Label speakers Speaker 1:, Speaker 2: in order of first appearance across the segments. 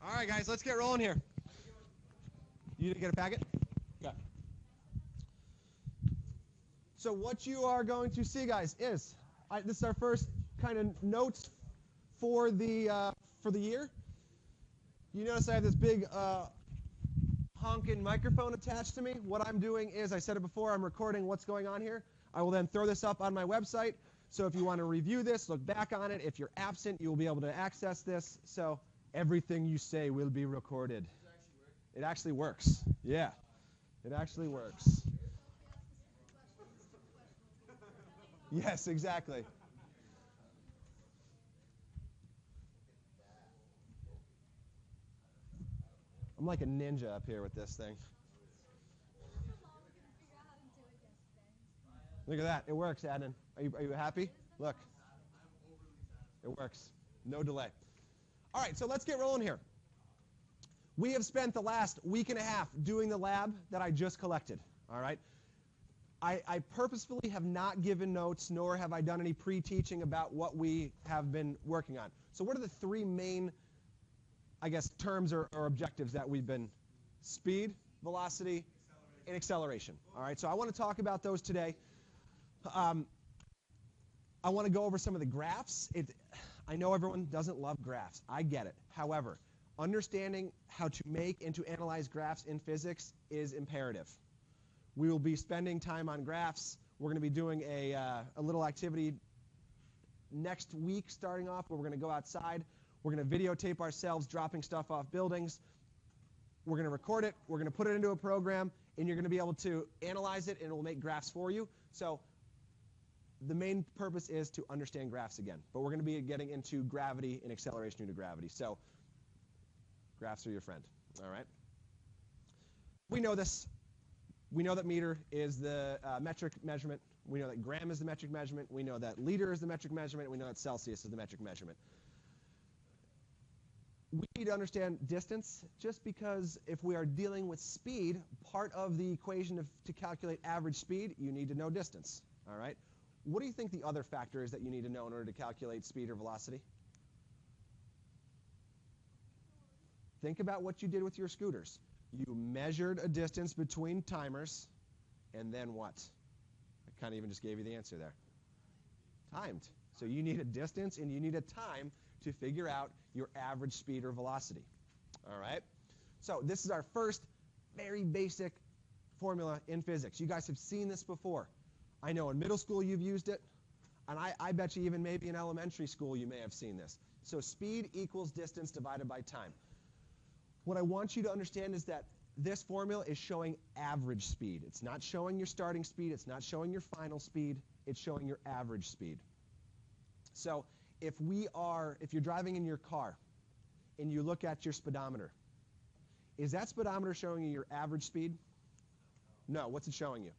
Speaker 1: All right, guys, let's get rolling here. You didn't get a packet? Yeah. So what you are going to see, guys, is this is our first kind of notes for the year. You notice I have this big honking microphone attached to me. What I'm doing is, I said it before, I'm recording what's going on here. I will then throw this up on my website. So if you want to review this, look back on it. If you're absent, you will be able to access this. So everything you say will be recorded. It actually works. Yeah, it actually works. Yes, exactly. I'm like a ninja up here with this thing. Look at that. It works, Adnan. Are you happy? Look. It works. No delay. All right, so let's get rolling here. We have spent the last week and a half doing the lab that I just collected. All right. I purposefully have not given notes, nor have I done any pre-teaching about what we have been working on. So what are the three main, I guess, terms or objectives that we've been? Speed, velocity, and acceleration. All right, so I want to talk about those today. I want to go over some of the graphs. I know everyone doesn't love graphs. I get it. However, understanding how to make and to analyze graphs in physics is imperative. We will be spending time on graphs. We're going to be doing a little activity next week starting off where we're going to go outside. We're going to videotape ourselves dropping stuff off buildings. We're going to record it. We're going to put it into a program, and you're going to be able to analyze it, and it will make graphs for you. So the main purpose is to understand graphs again. But we're going to be getting into gravity and acceleration due to gravity. So graphs are your friend. All right? We know this. We know that meter is the metric measurement. We know that gram is the metric measurement. We know that liter is the metric measurement. We know that Celsius is the metric measurement. We need to understand distance just because if we are dealing with speed, part of the equation to calculate average speed, you need to know distance. All right? What do you think the other factor is that you need to know in order to calculate speed or velocity? Think about what you did with your scooters. You measured a distance between timers, and then what? I kind of even just gave you the answer there. Timed. So you need a distance and you need a time to figure out your average speed or velocity. All right? So this is our first very basic formula in physics. You guys have seen this before. I know in middle school you've used it, and I bet you even maybe in elementary school you may have seen this. So speed equals distance divided by time. What I want you to understand is that this formula is showing average speed. It's not showing your starting speed. It's not showing your final speed. It's showing your average speed. So if you're driving in your car and you look at your speedometer, is that speedometer showing you your average speed? No. What's it showing you?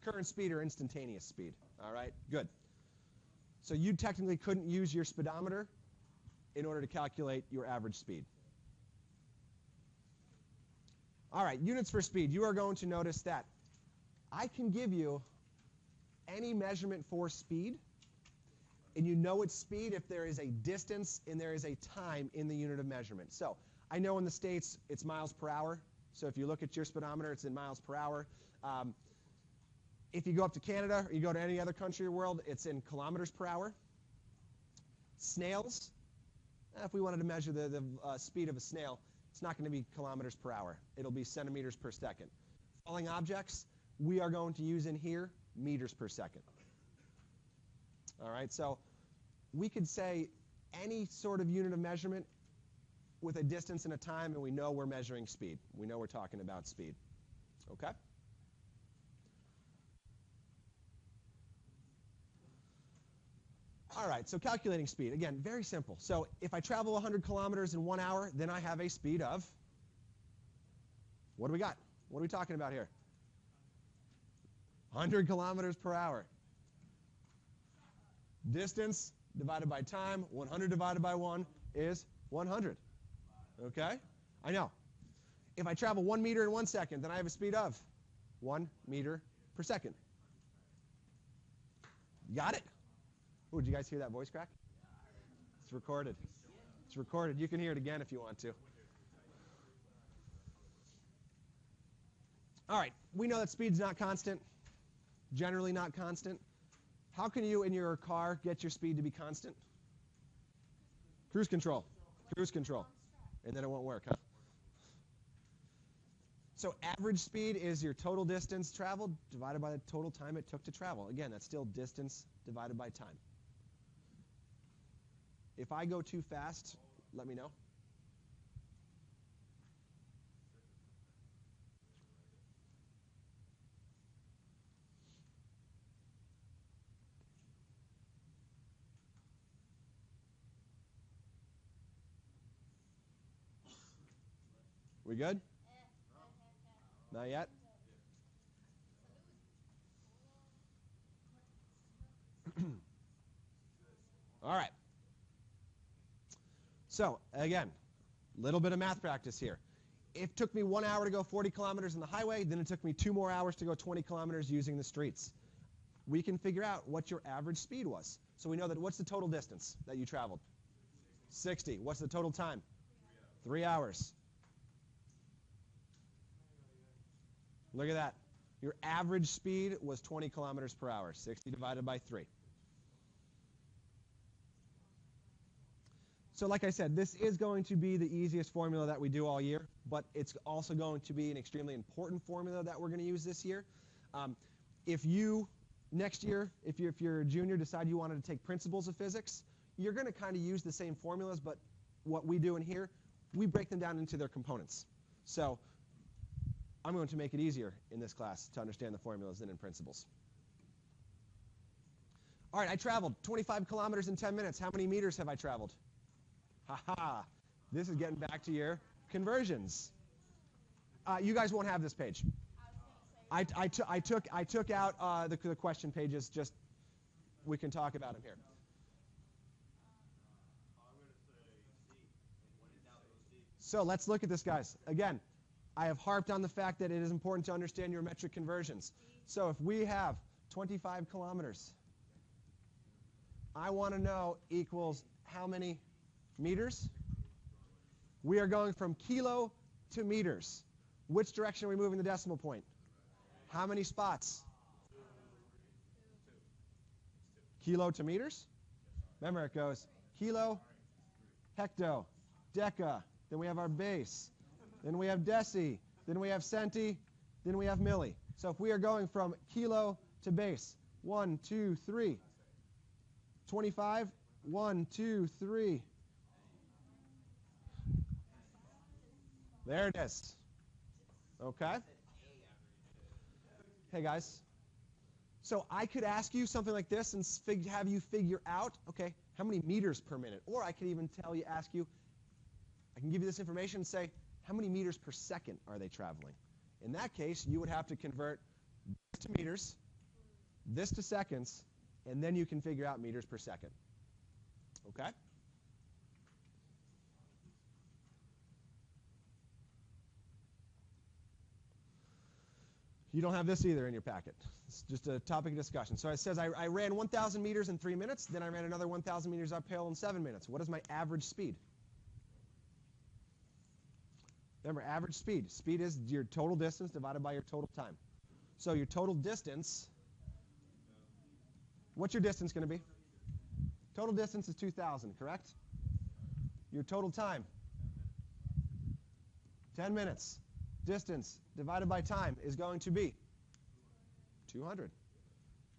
Speaker 1: Current speed or instantaneous speed. All right? Good. So you technically couldn't use your speedometer in order to calculate your average speed. All right, units for speed. You are going to notice that I can give you any measurement for speed, and you know it's speed if there is a distance and there is a time in the unit of measurement. So I know in the States it's miles per hour. So if you look at your speedometer, it's in miles per hour. If you go up to Canada or you go to any other country or world, it's in kilometers per hour. Snails, if we wanted to measure the speed of a snail, it's not going to be kilometers per hour. It'll be centimeters per second. Falling objects, we are going to use in here meters per second. All right, so we could say any sort of unit of measurement with a distance and a time, and we know we're measuring speed. We know we're talking about speed. Okay? All right, so calculating speed. Again, very simple. So if I travel 100 kilometers in 1 hour, then I have a speed of, what do we got? What are we talking about here? 100 kilometers per hour. Distance divided by time, 100 divided by 1 is 100. Okay? I know. If I travel 1 meter in 1 second, then I have a speed of 1 meter per second. Got it? Ooh, did you guys hear that voice crack? It's recorded. It's recorded. You can hear it again if you want to. All right, we know that speed's not constant, generally not constant. How can you in your car get your speed to be constant? Cruise control. Cruise control. And then it won't work, huh? So average speed is your total distance traveled divided by the total time it took to travel. Again, that's still distance divided by time. If I go too fast, let me know. We good? Not yet? All right. So, again, a little bit of math practice here. It took me 1 hour to go 40 kilometers on the highway, then it took me 2 more hours to go 20 kilometers using the streets. We can figure out what your average speed was. So we know that what's the total distance that you traveled? 60. What's the total time? 3 hours. Look at that. Your average speed was 20 kilometers per hour. 60 divided by 3. So like I said, this is going to be the easiest formula that we do all year, but it's also going to be an extremely important formula that we're going to use this year. If you, next year, if you're a junior, decide you wanted to take principles of physics, you're going to kind of use the same formulas, but what we do in here, we break them down into their components. So I'm going to make it easier in this class to understand the formulas than in principles. All right, I traveled 25 kilometers in 10 minutes. How many meters have I traveled? Ha-ha. This is getting back to your conversions. You guys won't have this page. I took out the question pages. Just we can talk about them here. So let's look at this, guys. Again, I have harped on the fact that it is important to understand your metric conversions. So if we have 25 kilometers, I want to know equals how many meters? We are going from kilo to meters. Which direction are we moving the decimal point? How many spots? Kilo to meters? Remember, it goes kilo, hecto, deca. Then we have our base. Then we have deci. Then we have centi. Then we have milli. So if we are going from kilo to base, 1, 2, 3. 25, 1, 2, 3. There it is. Okay? Hey, guys. So I could ask you something like this and have you figure out, okay, how many meters per minute? Or I could even ask you, I can give you this information and say, how many meters per second are they traveling? In that case, you would have to convert this to meters, this to seconds, and then you can figure out meters per second. Okay? You don't have this either in your packet. It's just a topic of discussion. So it says I ran 1,000 meters in 3 minutes, then I ran another 1,000 meters uphill in 7 minutes. What is my average speed? Remember, average speed. Speed is your total distance divided by your total time. So your total distance, what's your distance going to be? Total distance is 2,000, correct? Your total time, 10 minutes. Distance divided by time is going to be 200.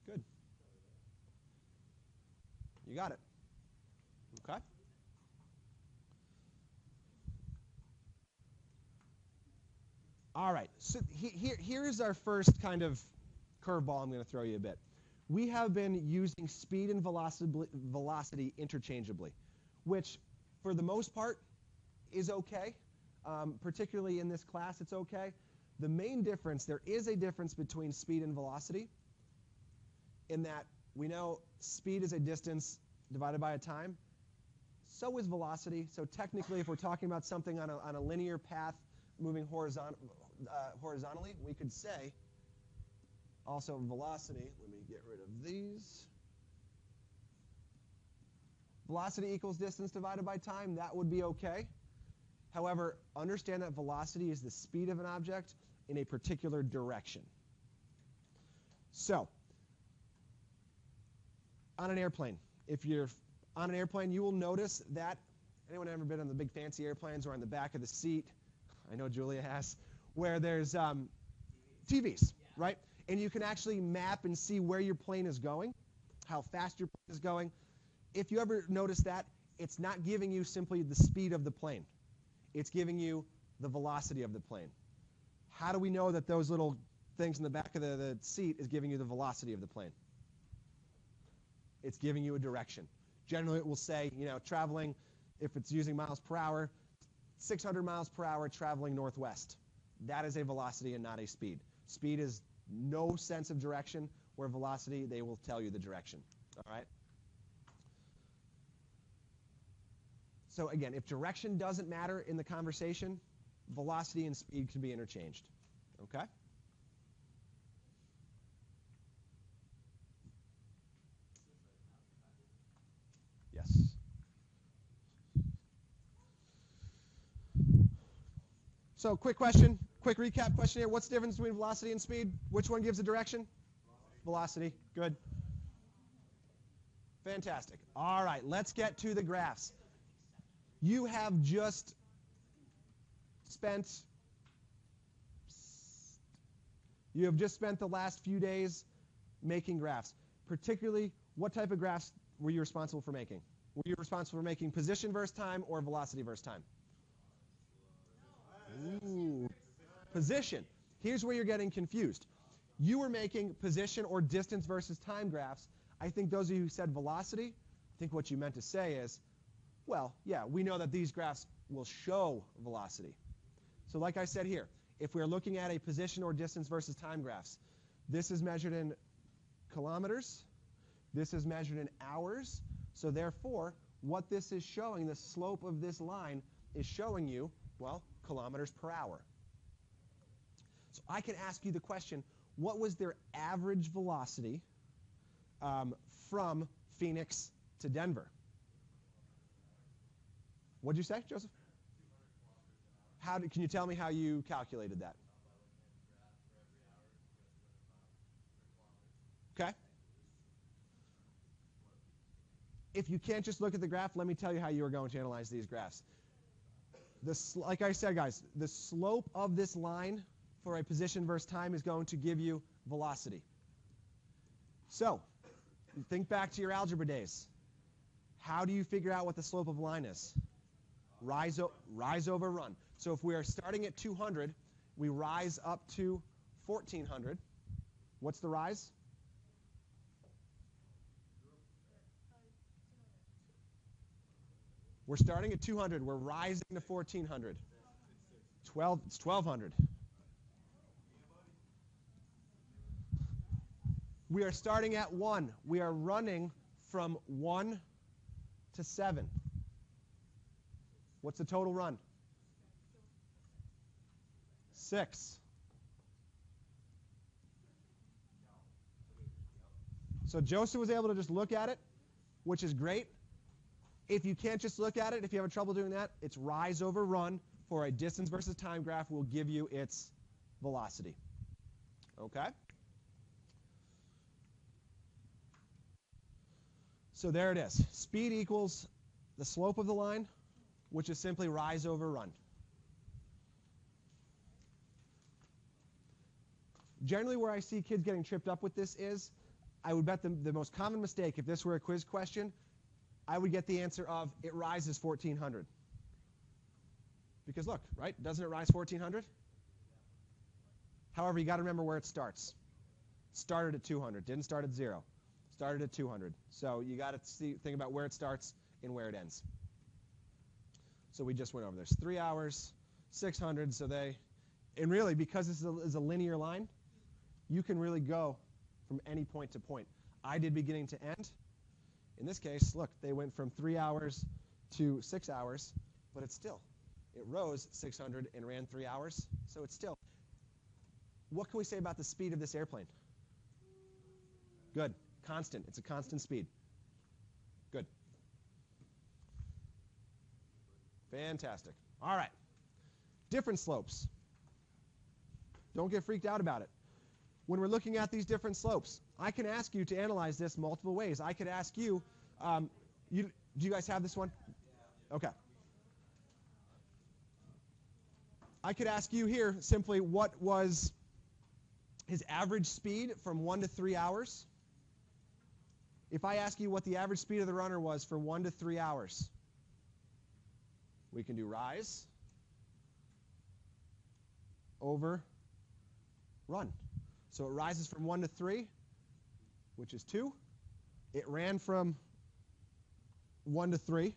Speaker 1: Good. You got it. Okay? All right. So here's our first kind of curveball I'm going to throw you a bit. We have been using speed and velocity interchangeably, which for the most part is okay. Particularly in this class, it's okay. The main difference, there is a difference between speed and velocity in that we know speed is a distance divided by a time. So is velocity. So technically, if we're talking about something on a linear path moving horizontally, we could say also velocity. Let me get rid of these. Velocity equals distance divided by time. That would be okay. However, understand that velocity is the speed of an object, in a particular direction. So, on an airplane, if you're on an airplane, you will notice that, anyone ever been on the big fancy airplanes or on the back of the seat? I know Julia has, where there's TVs, right? And you can actually map and see where your plane is going, how fast your plane is going. If you ever notice that, it's not giving you simply the speed of the plane. It's giving you the velocity of the plane. How do we know that those little things in the back of the seat is giving you the velocity of the plane? It's giving you a direction. Generally, it will say, traveling, if it's using miles per hour, 600 miles per hour traveling northwest. That is a velocity and not a speed. Speed is no sense of direction, where velocity, they will tell you the direction. All right? So again, if direction doesn't matter in the conversation, velocity and speed can be interchanged. Okay? Yes. So quick question, quick recap question here. What's the difference between velocity and speed? Which one gives a direction? Velocity. Good. Fantastic. All right, let's get to the graphs. You have just spent the last few days making graphs. Particularly, what type of graphs were you responsible for making? Were you responsible for making position versus time or velocity versus time? Ooh, position. Here's where you're getting confused. You were making position or distance versus time graphs. I think those of you who said velocity, I think what you meant to say is, well, yeah, we know that these graphs will show velocity. So like I said here, if we're looking at a position or distance versus time graphs, this is measured in kilometers. This is measured in hours. So therefore, what this is showing, the slope of this line is showing you, well, kilometers per hour. So I can ask you the question, what was their average velocity from Phoenix to Denver? What'd you say, Joseph? Can you tell me how you calculated that? Okay. If you can't just look at the graph, let me tell you how you are going to analyze these graphs. Like I said, guys, the slope of this line for a position versus time is going to give you velocity. So, think back to your algebra days. How do you figure out what the slope of a line is? Rise over run. So if we are starting at 200, we rise up to 1400. What's the rise? We're starting at 200. We're rising to 1400. It's 1200. We are starting at 1. We are running from 1 to 7. What's the total run? 6. So Joseph was able to just look at it, which is great. If you can't just look at it, if you have trouble doing that, it's rise over run for a distance versus time graph will give you its velocity. Okay? So there it is. Speed equals the slope of the line, which is simply rise over run. Generally where I see kids getting tripped up with this is, I would bet the most common mistake, if this were a quiz question, I would get the answer of, it rises 1400. Because look, right? Doesn't it rise 1400? However, you got to remember where it starts. Started at 200, didn't start at 0. Started at 200. So you got to think about where it starts and where it ends. So we just went over this. 3 hours, 600, so and really, because this is a linear line, you can really go from any point to point. I did beginning to end. In this case, look, they went from 3 hours to 6 hours, but it rose 600 and ran 3 hours, so it's still. What can we say about the speed of this airplane? Good. Constant. It's a constant speed. Good. Fantastic. All right. Different slopes. Don't get freaked out about it. When we're looking at these different slopes, I can ask you to analyze this multiple ways. I could ask you, do you guys have this one? Okay. I could ask you here simply what was his average speed from 1 to 3 hours. If I ask you what the average speed of the runner was from 1 to 3 hours, we can do rise over run. So it rises from 1 to 3, which is 2. It ran from 1 to 3,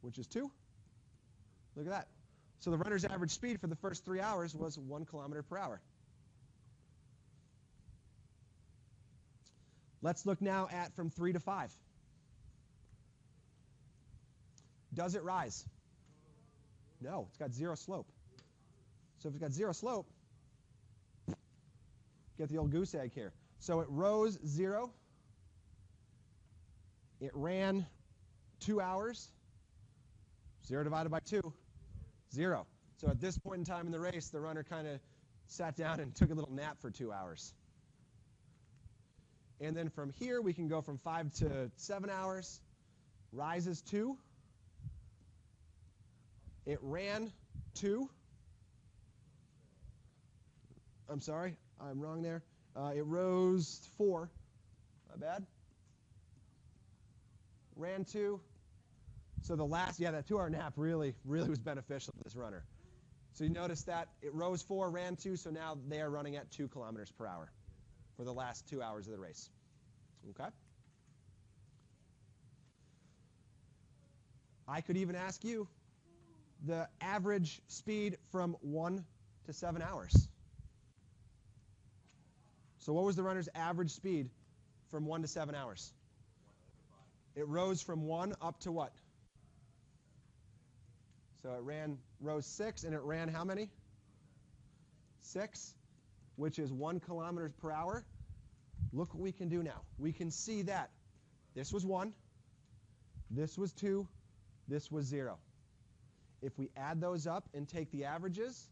Speaker 1: which is 2. Look at that. So the runner's average speed for the first 3 hours was 1 kilometer per hour. Let's look now at from 3 to 5. Does it rise? No, it's got 0 slope. So if it's got 0 slope, get the old goose egg here. So it rose 0. It ran 2 hours. 0 divided by 2, 0. So at this point in time in the race, the runner kind of sat down and took a little nap for 2 hours. And then from here, we can go from 5 to 7 hours. Rises 2. It ran 2. I'm sorry, I'm wrong there. It rose 4. My bad. Ran 2. So the last, that 2-hour nap really was beneficial to this runner. So you notice that it rose 4, ran 2, so now they are running at 2 kilometers per hour for the last 2 hours of the race. Okay? I could even ask you the average speed from 1 to 7 hours. So what was the runner's average speed from 1 to 7 hours? It rose from 1 up to what? So it rose 6, and it ran how many? 6, which is 1 kilometers per hour. Look what we can do now. We can see that this was 1, this was 2, this was 0. If we add those up and take the averages,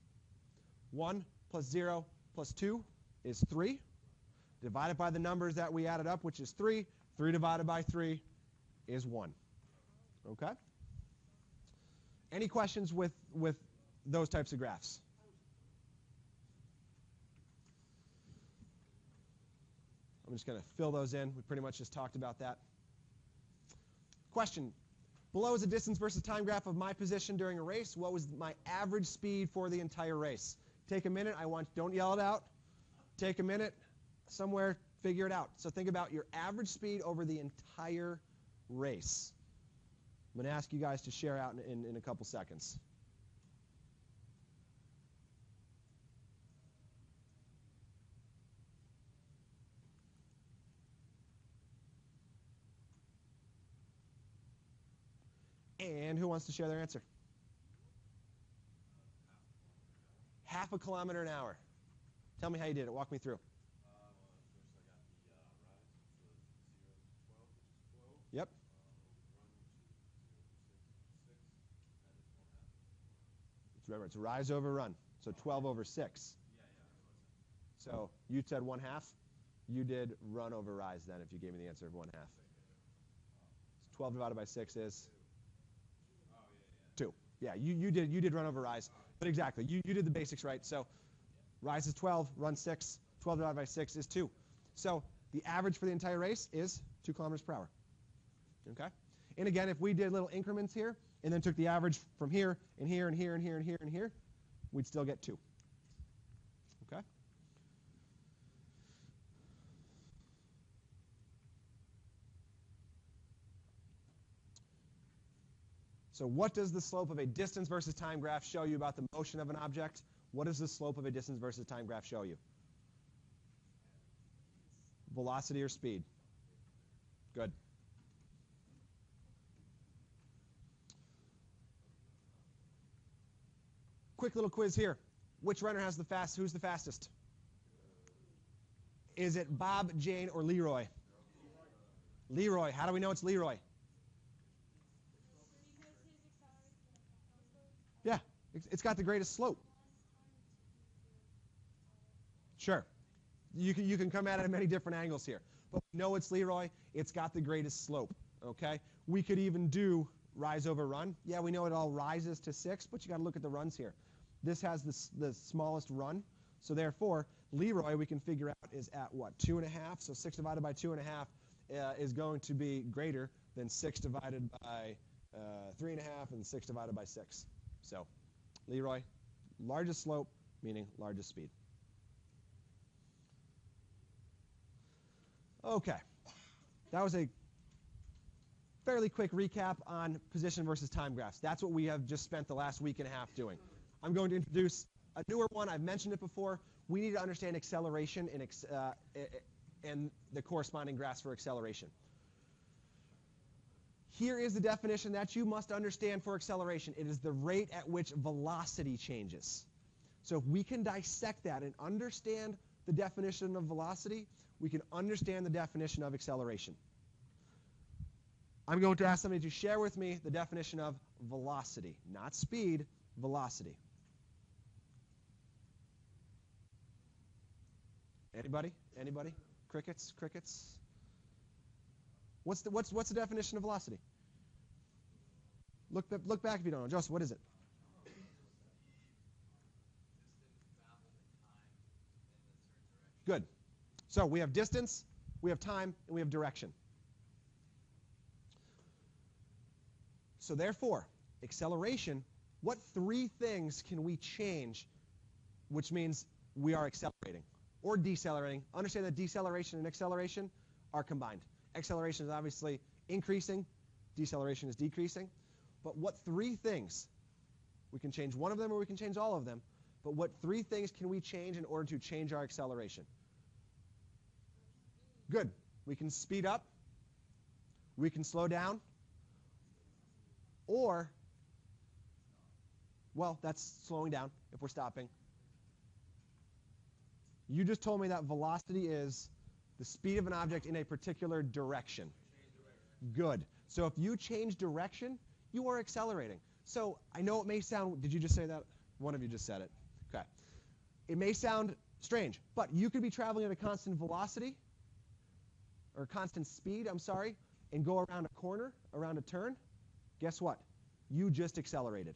Speaker 1: 1 plus 0 plus 2 is 3. Divided by the numbers that we added up, which is 3. 3 divided by 3 is 1. Okay? Any questions with those types of graphs? I'm just going to fill those in. We pretty much just talked about that. Question. Below is a distance versus time graph of my position during a race. What was my average speed for the entire race? Take a minute. Don't yell it out. Take a minute. Somewhere, figure it out. So think about your average speed over the entire race. I'm going to ask you guys to share out in a couple seconds. And who wants to share their answer? 0.5 kilometer an hour. Tell me how you did it. Walk me through. Yep. Remember, it's rise over run. So 12 over 6. So you said 1/2. You did run over rise then if you gave me the answer of 1/2. So 12 divided by 6 is 2. Yeah, you did run over rise. But exactly, you did the basics right. So rise is 12, run 6. 12 divided by 6 is 2. So the average for the entire race is 2 kilometers per hour. Okay? And again, if we did little increments here and then took the average from here and here and here and here and here and here, we'd still get 2. Okay? So what does the slope of a distance versus time graph show you about the motion of an object? What does the slope of a distance versus time graph show you? Velocity or speed? Good. Quick little quiz here. Which runner has who's the fastest? Is it Bob, Jane, or Leroy? Leroy. How do we know it's Leroy? Yeah, it's got the greatest slope. Sure. You can come at it at many different angles here. But we know it's Leroy. It's got the greatest slope. Okay? We could even do rise over run. Yeah, we know it all rises to 6, but you got to look at the runs here. This has the smallest run. So therefore, Leroy, we can figure out, is at what? 2.5. So 6 divided by 2.5 is going to be greater than 6 divided by 3.5 and 6 divided by 6. So Leroy, largest slope, meaning largest speed. Okay. That was a fairly quick recap on position versus time graphs. That's what we have just spent the last week and a half doing. I'm going to introduce a newer one. I've mentioned it before. We need to understand acceleration and the corresponding graphs for acceleration. Here is the definition that you must understand for acceleration. It is the rate at which velocity changes. So if we can dissect that and understand the definition of velocity, we can understand the definition of acceleration. I'm going to ask somebody to share with me the definition of velocity, not speed, velocity. Anybody? Anybody? Crickets? Crickets? What's the definition of velocity? Look back if you don't know. Joseph, what is it? Good. So we have distance, we have time, and we have direction. So therefore, acceleration, what 3 things can we change, which means we are accelerating or decelerating? Understand that deceleration and acceleration are combined. Acceleration is obviously increasing, deceleration is decreasing. But what 3 things? We can change one of them or we can change all of them. But what 3 things can we change in order to change our acceleration? Good. We can speed up, we can slow down, or, well, that's slowing down if we're stopping. You just told me that velocity is the speed of an object in a particular direction. Good. So if you change direction, you are accelerating. So I know it may sound, did you just say that? One of you just said it. Okay. It may sound strange, but you could be traveling at a constant velocity, or constant speed, I'm sorry, and go around a corner, around a turn. Guess what? You just accelerated.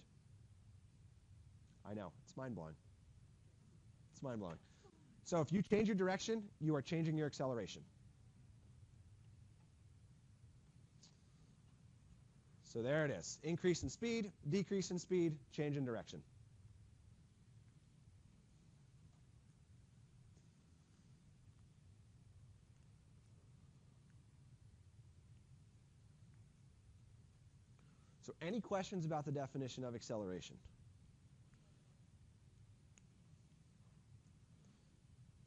Speaker 1: I know. It's mind-blowing. It's mind-blowing. So if you change your direction, you are changing your acceleration. So there it is. Increase in speed, decrease in speed, change in direction. So any questions about the definition of acceleration?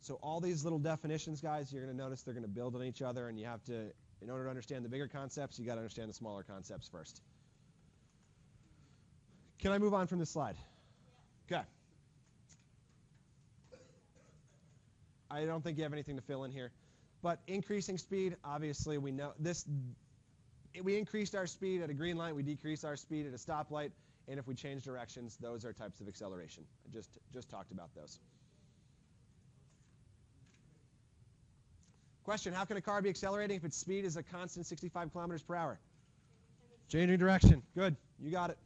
Speaker 1: So all these little definitions, guys, you're going to notice they're going to build on each other, and you have to, in order to understand the bigger concepts, you got to understand the smaller concepts first. Can I move on from this slide? Okay. I don't think you have anything to fill in here. But increasing speed, obviously we know this. We increased our speed at a green light, we decrease our speed at a stoplight, and if we change directions, those are types of acceleration. I just talked about those. Question, how can a car be accelerating if its speed is a constant 65 kilometers per hour? Changing direction. Good. You got it.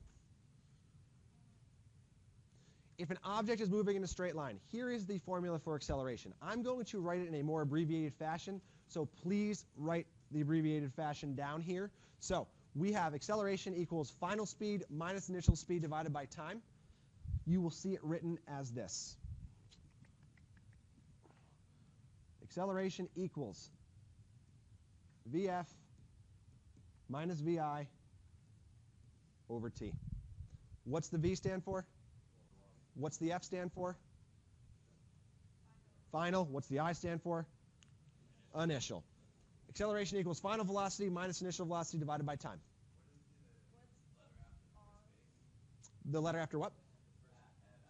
Speaker 1: If an object is moving in a straight line, here is the formula for acceleration. I'm going to write it in a more abbreviated fashion, so please write the abbreviated fashion down here. So we have acceleration equals final speed minus initial speed divided by time. You will see it written as this. Acceleration equals VF minus VI over T. What's the V stand for? What's the F stand for? Final. What's the I stand for? Initial. Acceleration equals final velocity minus initial velocity divided by time. The letter after what?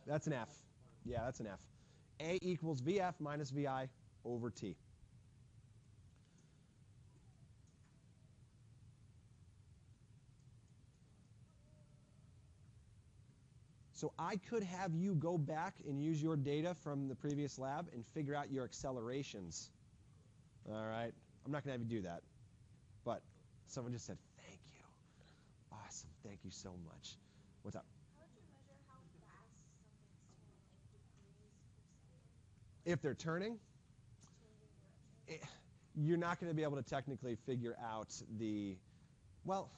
Speaker 1: That's an F. Yeah, that's an F. A equals VF minus VI over T. So I could have you go back and use your data from the previous lab and figure out your accelerations. All right? I'm not going to have you do that. But someone just said, thank you. Awesome. Thank you so much. What's up?
Speaker 2: How would you measure how fast something's turning, like degrees per second?
Speaker 1: If they're turning, you're not going to be able to technically figure out the, well,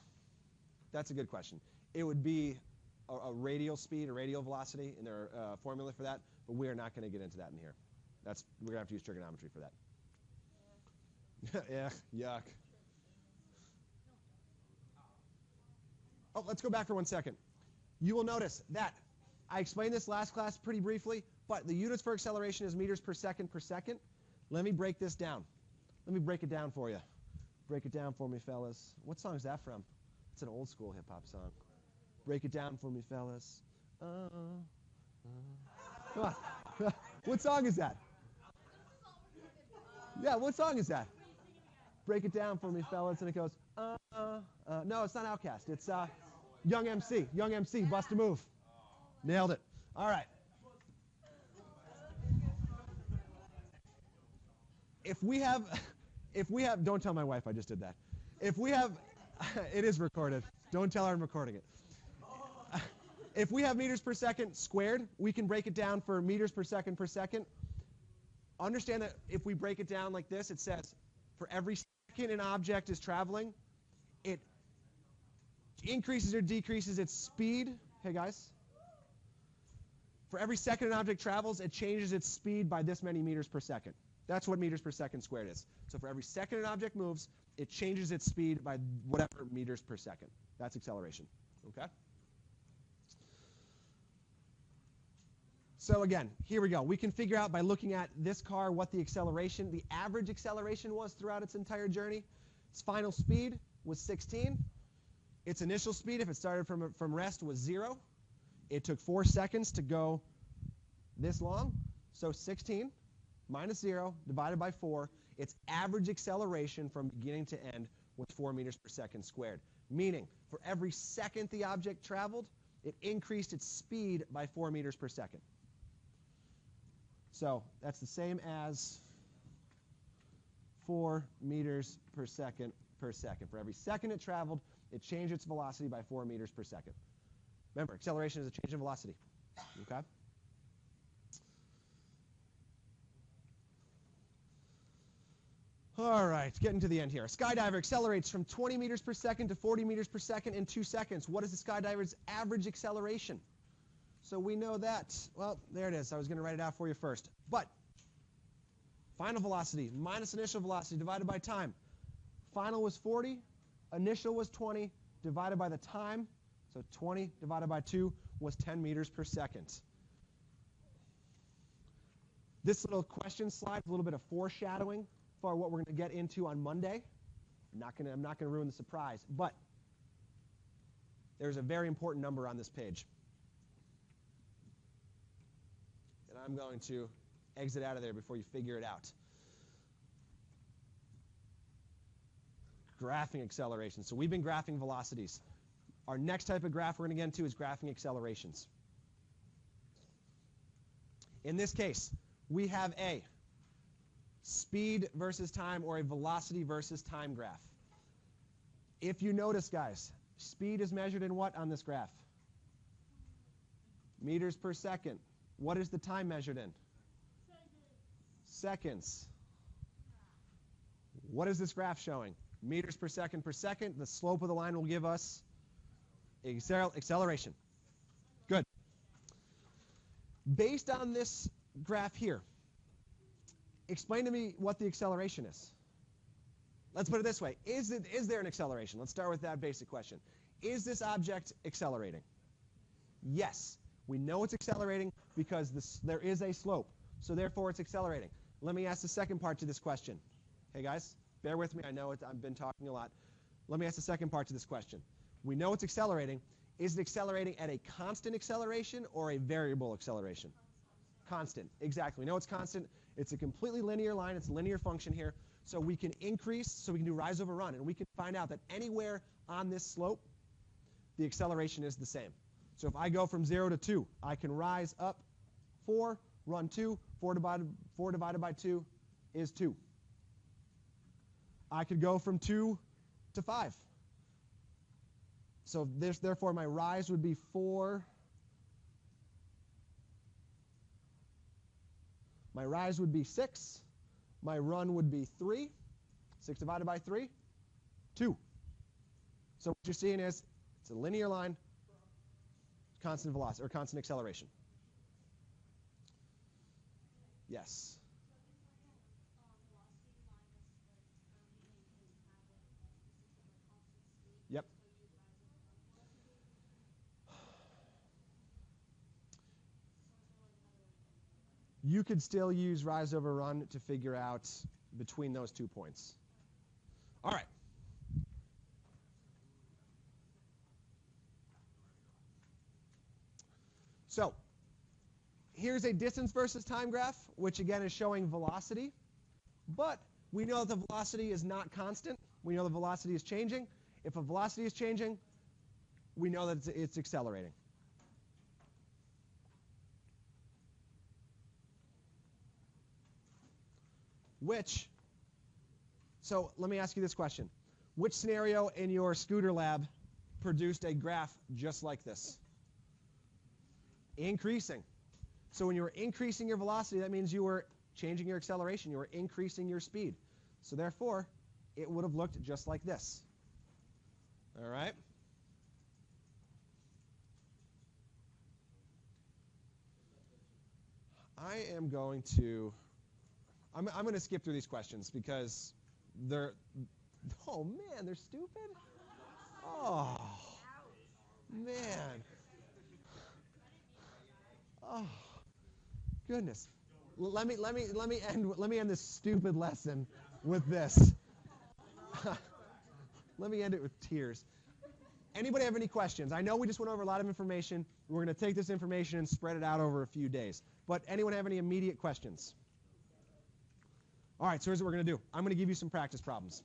Speaker 1: that's a good question. It would be a radial speed, a radial velocity, and there are formula for that, but we are not going to get into that in here. We're going to have to use trigonometry for that. Yeah, yuck. Oh, let's go back for 1 second. You will notice that I explained this last class pretty briefly, but the units for acceleration is meters per second per second. Let me break this down. Let me break it down for you. Break it down for me, fellas. What song is that from? It's an old school hip-hop song. Break it down for me, fellas. Come on. What song is that? Yeah, what song is that? Break it down for me, fellas, and it goes, no, it's not Outkast. It's Young MC. Young MC, Bust a Move. Nailed it. All right. If we have, don't tell my wife I just did that. If we have, it is recorded. Don't tell her I'm recording it. If we have meters per second squared, we can break it down for meters per second per second. Understand that if we break it down like this, it says for every second an object is traveling, it increases or decreases its speed. Hey, guys. For every second an object travels, it changes its speed by this many meters per second. That's what meters per second squared is. So for every second an object moves, it changes its speed by whatever meters per second. That's acceleration. Okay? So again, here we go. We can figure out by looking at this car what the acceleration, the average acceleration was throughout its entire journey. Its final speed was 16. Its initial speed, if it started from rest, was 0. It took 4 seconds to go this long. So 16 minus 0 divided by 4. Its average acceleration from beginning to end was 4 meters per second squared. Meaning, for every second the object traveled, it increased its speed by 4 meters per second. So that's the same as 4 meters per second per second. For every second it traveled, it changed its velocity by 4 meters per second. Remember, acceleration is a change in velocity. Okay? All right, getting to the end here. A skydiver accelerates from 20 meters per second to 40 meters per second in 2 seconds. What is the skydiver's average acceleration? So we know that. Well, there it is. I was going to write it out for you first. But final velocity minus initial velocity divided by time. Final was 40. Initial was 20 divided by the time. So 20 divided by 2 was 10 meters per second. This little question slide is a little bit of foreshadowing for what we're going to get into on Monday. I'm not going to ruin the surprise. But there's a very important number on this page. And I'm going to exit out of there before you figure it out. Graphing acceleration. So we've been graphing velocities. Our next type of graph we're going to get into is graphing accelerations. In this case, we have a speed versus time or a velocity versus time graph. If you notice, guys, speed is measured in what on this graph? Meters per second. What is the time measured in? Seconds. What is this graph showing? Meters per second per second. The slope of the line will give us acceleration. Good. Based on this graph here, explain to me what the acceleration is. Let's put it this way. Is there an acceleration? Let's start with that basic question. Is this object accelerating? Yes. We know it's accelerating because there is a slope. So therefore, it's accelerating. Let me ask the second part to this question. Hey, guys, bear with me. I know I've been talking a lot. Let me ask the second part to this question. We know it's accelerating. Is it accelerating at a constant acceleration or a variable acceleration? Constant. Exactly. We know it's constant. It's a completely linear line. It's a linear function here. So we can increase, so we can do rise over run. And we can find out that anywhere on this slope, the acceleration is the same. So if I go from 0 to 2, I can rise up 4, run 2. 4 divided by 2 is 2. I could go from 2 to 5. So therefore, my rise would be 4. My rise would be 6. My run would be 3. 6 divided by 3, 2. So what you're seeing is it's a linear line, constant velocity or constant acceleration. Yes. Yep. You could still use rise over run to figure out between those 2 points. All right. So here's a distance versus time graph, which again is showing velocity. But we know that the velocity is not constant. We know the velocity is changing. If a velocity is changing, we know that it's accelerating. So let me ask you this question. Which scenario in your scooter lab produced a graph just like this? Increasing. So when you were increasing your velocity, that means you were changing your acceleration. You were increasing your speed. So therefore, it would have looked just like this. All right? I am going to I'm going to skip through these questions because they're oh man, they're stupid. Oh man. Oh goodness. Let me end this stupid lesson with this. Let me end it with tears. Anybody have any questions? I know we just went over a lot of information. We're going to take this information and spread it out over a few days. But anyone have any immediate questions? All right, so here's what we're going to do. I'm going to give you some practice problems.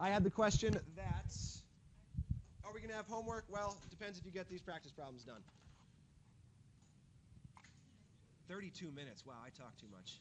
Speaker 1: I had the question that, are we going to have homework? Well, it depends if you get these practice problems done. 32 minutes. Wow, I talk too much.